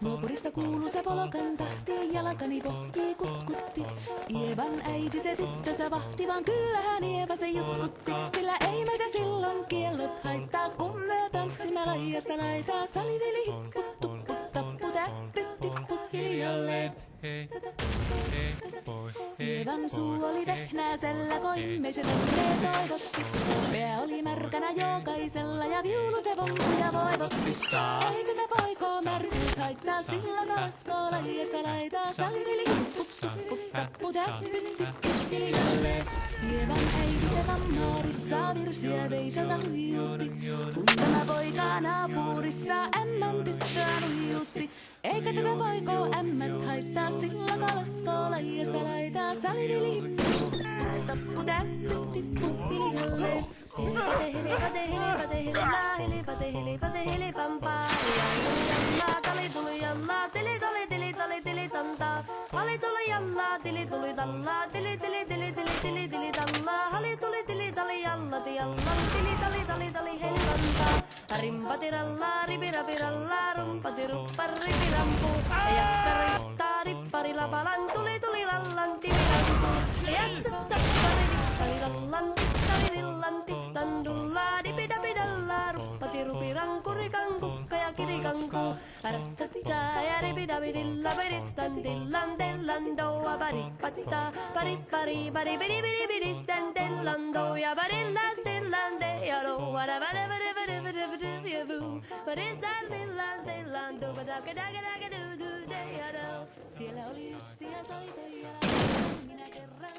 Nuopurista kuuluu se polokan tahti, jalkani pohjii kutkutti. Ievan äiti se tyttönsä vahti, vaan kyllähän Ieva se jutkutti. Sillä ei meitä silloin kiellot haittaa, kun me tanssimme laijasta laitaa. Salivili hipput, tupput, tappu, täppyt, tipput hiljalleen. Ievan suu oli vehnäisellä, koimme se tunnee toivotti. Pää oli märkänä jokaisella ja viulu se vonkuja voivotti. Ei tätä poikoo märkyys haittaa, sillä kaskoo laijasta laitaa. Salivili hipput, tupput, tappu, täppyt, tipput hiljalleen. Ievan äiti se kammarissa virsiä veisalta huijutti. Kun tämä poika naapurissa ämmän tyttöä nuijutti. Eikä tätä poikoo ämmät haittaa, sillä kalaskoo laijasta laitaa. Salivili hipput, tappu, täppyt, tipput hiljalleen. Hilipate hilipampaa. Jallaa, tali tuli jallaa, tili tali tili tali tili tantaa. Hali tuli jallaa, tili tuli tallaa, tili tili tili tili tili tili tallaa. Hali tuli tili tali jallati jallan, tili tali tali tali helipantaa. Rimpati rallaa, ripirapi rallaa, rumpati ruppar ripirampu. Jakkarittaa rippari lapalan, tuli tuli lallan tililantu. Jatsatsappari rippari lallan, tittari rillan titstandullaa. Dipidapidallaa, ruppati rupiranku rikankukka ja kirikanku. Ratsatsaa ja ripidapidilla piritstan tillan tellan doua parippatta. Parippari paripiripiripiristen tellan douja parillas tillan dejaro. What is that little Zeeland? Siellä oli Jussi ja soitoja, minä kerran